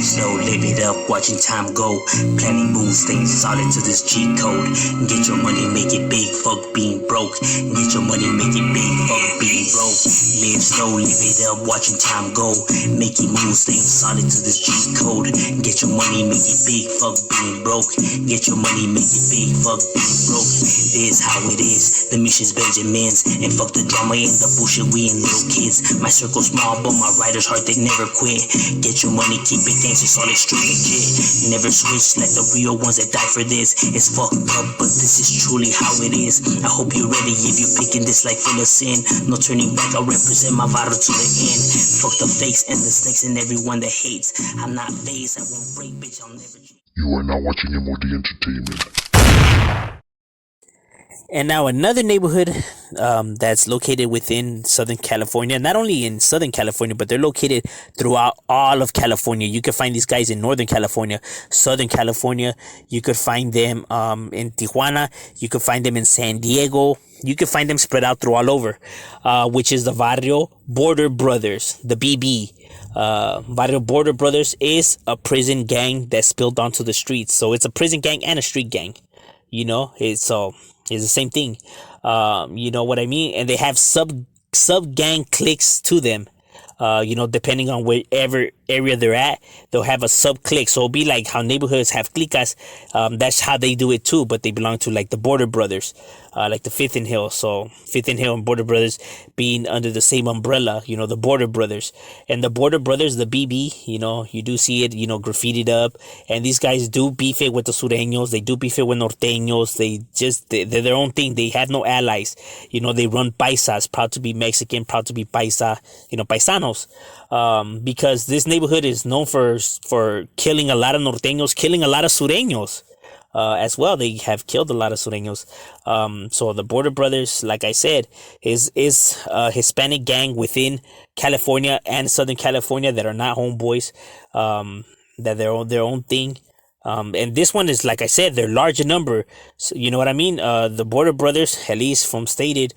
slow, live it up, watching time go. Planning moves, things solid to this cheat code. Get your money, make it big, fuck being broke. Get your money, make it big, fuck being broke. Live slow, live it up, watching time go. Making moves, things solid to this cheat code. Get your money, make it big, fuck being broke. Get your money, make it big, fuck being broke. This how it is, the mission's Benjamins. And fuck the drama and the bullshit, we ain't little kids. My circle small, but my riders heart, they never quit. Get your money, keep it gangsta, solid, straight legit. Never switch like the real ones that die for this. It's fucked up, but this is truly how it is. I hope you're ready if you're picking this life full of sin. No turning back, I'll represent my vital to the end. Fuck the fakes and the snakes and everyone that hates. I'm not phased, I won't break, bitch, I'll never. You are now watching M.O.D Entertainment. And now another neighborhood that's located within Southern California, not only in Southern California, but they're located throughout all of California. You can find these guys in Northern California, Southern California. You could find them in Tijuana. You could find them in San Diego. You can find them spread out through all over, which is the Barrio Border Brothers, the BB. Barrio Border Brothers is a prison gang that spilled onto the streets. So it's a prison gang and a street gang. You know, it's the same thing. You know what I mean? And they have sub gang cliques to them. You know, depending on wherever area they're at, they'll have a sub clique. So it'll be like how neighborhoods have cliques. That's how they do it too, but they belong to like the Border Brothers, like the Fifth and Hill. So Fifth and Hill and Border Brothers being under the same umbrella, you know, the Border Brothers. And the Border Brothers, the BB, you know, you do see it, you know, graffitied up. And these guys do beef it with the sureños. They do beef it with norteños. They're their own thing. They have no allies. You know, they run paisas, proud to be Mexican, proud to be paisa, you know, paisanos. Because this neighborhood is known for killing a lot of norteños, killing a lot of sureños. As well, they have killed a lot of sureños. So the Border Brothers, like I said, is a Hispanic gang within California and Southern California that are not homeboys. That they're their own thing. And this one is, like I said, they're large in number. So, you know what I mean? The Border Brothers, at least from stated,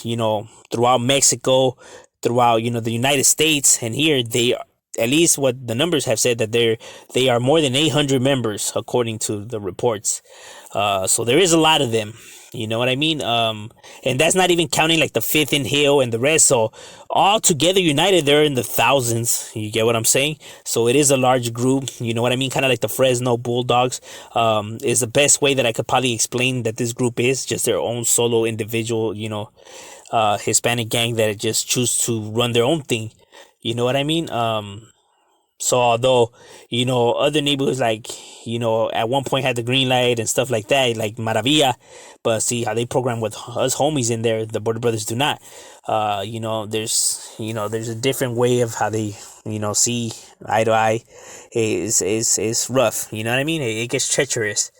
you know, throughout Mexico, throughout, you know, the United States, and here they are, at least what the numbers have said, that they are more than 800 members according to the reports. So there is a lot of them. You know what I mean? And that's not even counting like the Fifth and Hill and the rest. So all together united, they're in the thousands. You get what I'm saying? So it is a large group. You know what I mean? Kind of like the Fresno Bulldogs is the best way that I could probably explain that this group is. Just their own solo individual, you know, Hispanic gang that just choose to run their own thing. You know what I mean? So although, you know, other neighborhoods like, you know, at one point had the green light and stuff like that, like Maravilla, but see how they program with us homies in there, the Border Brothers do not. You know, there's a different way of how they, you know, see eye to eye. Is rough. You know what I mean? It gets treacherous.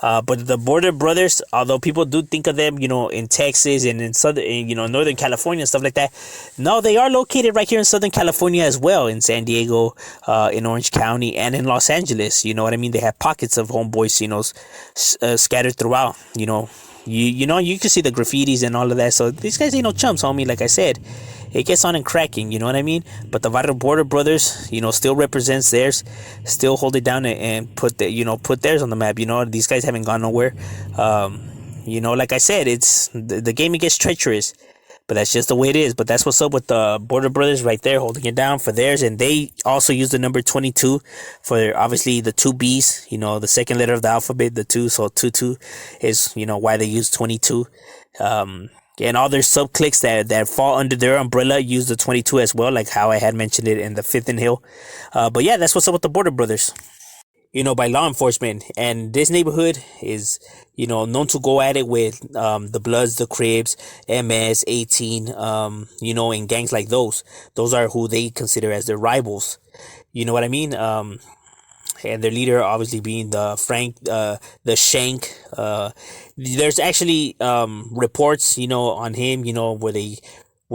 But the Border Brothers, although people do think of them, you know, in Texas and in Southern, you know, Northern California and stuff like that, no, they are located right here in Southern California as well, in San Diego, in Orange County, and in Los Angeles. You know what I mean? They have pockets of homeboys, you know, scattered throughout. You know, you know, you can see the graffitis and all of that. So these guys ain't no chumps, homie. Like I said, it gets on and cracking, you know what I mean? But the Barrio Border Brothers, you know, still represents theirs, still hold it down and put theirs on the map. You know, these guys haven't gone nowhere. You know, like I said, it's the game, it gets treacherous, but that's just the way it is. But that's what's up with the Border Brothers right there, holding it down for theirs. And they also use the number 22 for obviously the two B's, you know, the second letter of the alphabet, the 2. So 22 is, you know, why they use 22. And all their sub cliques that fall under their umbrella use the 22 as well, like how I had mentioned it in the Fifth and Hill. But yeah, that's what's up with the Border Brothers, you know, by law enforcement. And this neighborhood is, you know, known to go at it with the Bloods, the Crips, MS, 18, you know, and gangs like those. Those are who they consider as their rivals. You know what I mean? And their leader obviously being the Shank. There's actually reports, you know, on him, you know, where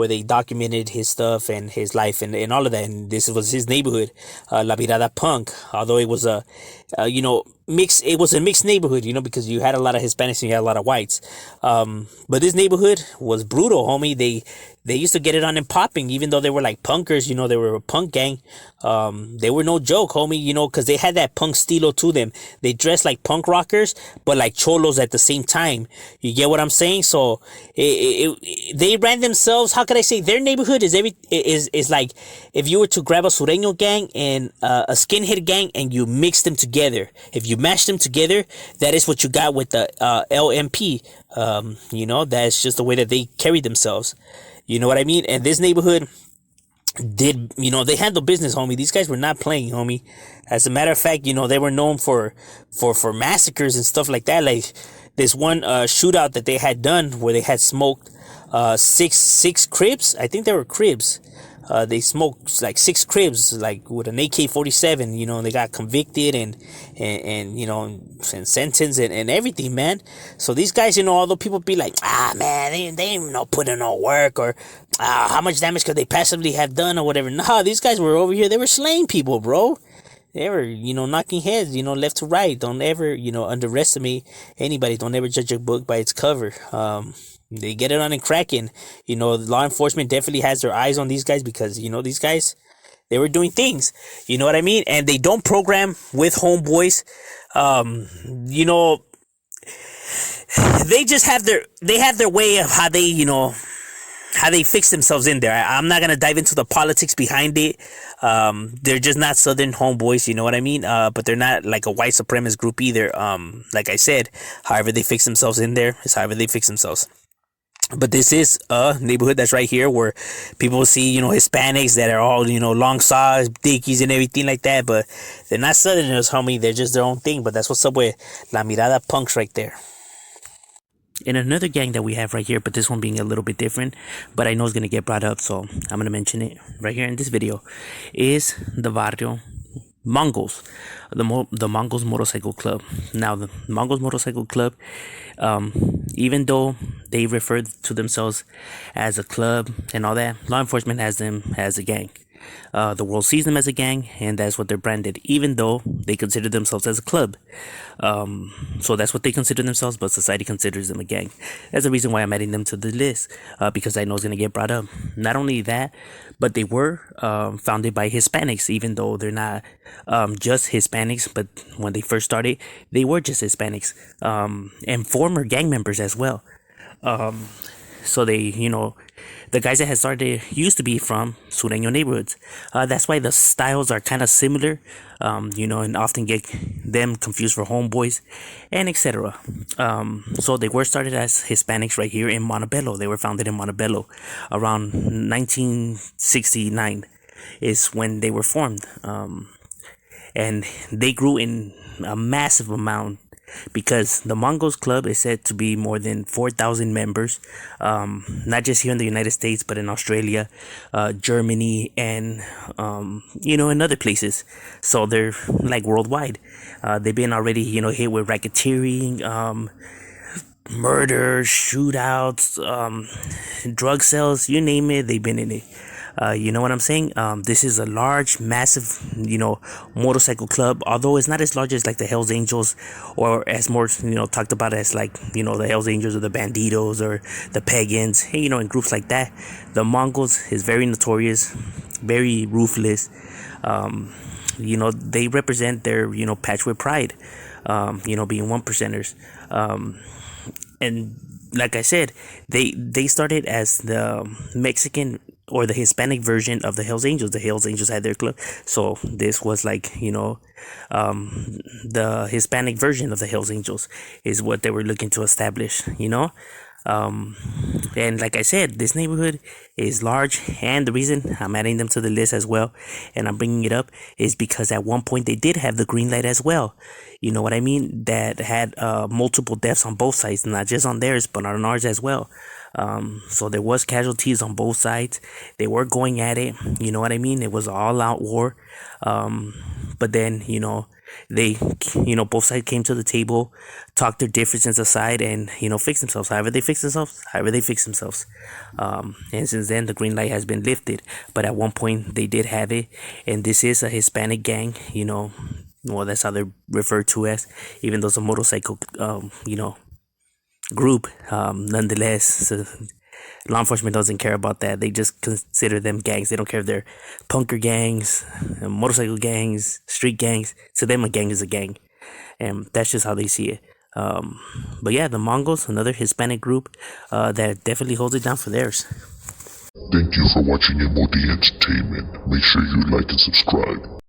they documented his stuff and his life and all of that. And this was his neighborhood, La Virada Punk. Although it was you know, mixed. It was a mixed neighborhood, because you had a lot of Hispanics and you had a lot of whites. But this neighborhood was brutal, homie. They used to get it on and popping, even though they were like punkers. They were a punk gang. They were no joke, homie. Because they had that punk stilo to them. They dressed like punk rockers, but like cholos at the same time. You get what I'm saying? So they ran themselves. How could I say? Their neighborhood is like if you were to grab a sureno gang and a skinhead gang and you mix them together. If you mash them together, that is what you got with the LMP. That's just the way that they carry themselves. You know what I mean? And this neighborhood they handled business, homie. These guys were not playing, homie. As a matter of fact, they were known for massacres and stuff like that. Like this one shootout that they had done where they had smoked six cribs. I think they were cribs. They smoked like 6 cribs, like with an AK-47. And they got convicted and sentenced and everything, man. So these guys, although people be like, man, they ain't no put in no work, or how much damage could they passively have done or whatever. Nah, these guys were over here. They were slaying people, bro. They were, knocking heads, left to right. Don't ever, underestimate anybody. Don't ever judge a book by its cover. They get it on and cracking. Law enforcement definitely has their eyes on these guys because, these guys, they were doing things. You know what I mean? And they don't program with homeboys. They just have their way of how they fix themselves in there. I'm not going to dive into the politics behind it. They're just not Southern homeboys, you know what I mean? But they're not like a white supremacist group either. Like I said, however they fix themselves in there is however they fix themselves. But this is a neighborhood that's right here where people see, Hispanics that are all, long saws, dickies and everything like that. But they're not Southerners, homie. They're just their own thing. But that's what's up with La Mirada Punks right there. And another gang that we have right here, but this one being a little bit different, but I know it's going to get brought up, so I'm going to mention it right here in this video, is the Barrio Mongols, the Mongols Motorcycle Club. Now, the Mongols Motorcycle Club, even though they refer to themselves as a club and all that, law enforcement has them as a gang. The world sees them as a gang, and that's what they're branded, even though they consider themselves as a club. So that's what they consider themselves, but society considers them a gang. That's the reason why I'm adding them to the list, because I know it's going to get brought up. Not only that, but they were founded by Hispanics, even though they're not just Hispanics, but when they first started, they were just Hispanics, and former gang members as well. So they, the guys that had started used to be from Sureno neighborhoods. That's why the styles are kind of similar, and often get them confused for homeboys and etc. So they were started as Hispanics right here in Montebello. They were founded in Montebello around 1969 is when they were formed. And they grew in a massive amount, because the Mongols Club is said to be more than 4,000 members, not just here in the United States, but in Australia, Germany, and in other places. So they're like worldwide. They've been already hit with racketeering, murder, shootouts, drug sales, you name it, they've been in it. You know what I'm saying? This is a large, massive, motorcycle club. Although it's not as large as like the Hells Angels, or as more, talked about as like, the Hells Angels or the Bandidos or the Pagans. Hey, in groups like that, the Mongols is very notorious, very ruthless. They represent their, patch with pride. Being one percenters. And like I said, they started as the Mexican or the Hispanic version of the Hells Angels. The Hells Angels had their club, so this was like the Hispanic version of the Hells Angels is what they were looking to establish. And like I said, this neighborhood is large, and the reason I'm adding them to the list as well, and I'm bringing it up, is because at one point they did have the green light as well. You know what I mean? That had multiple deaths on both sides, not just on theirs, but on ours as well. So there was casualties on both sides. They were going at it. You know what I mean? It was an all-out war. But then, they, both sides came to the table, talked their differences aside, and, fixed themselves. However they fix themselves. And since then, the green light has been lifted. But at one point, they did have it. And this is a Hispanic gang, Well, that's how they're referred to as, even though it's a motorcycle, group. Nonetheless, so law enforcement doesn't care about that. They just consider them gangs. They don't care if they're punker gangs, motorcycle gangs, street gangs. To them, a gang is a gang, and that's just how they see it. But yeah, the Mongols, another Hispanic group that definitely holds it down for theirs. Thank you for watching M.O.D Entertainment. Make sure you like and subscribe.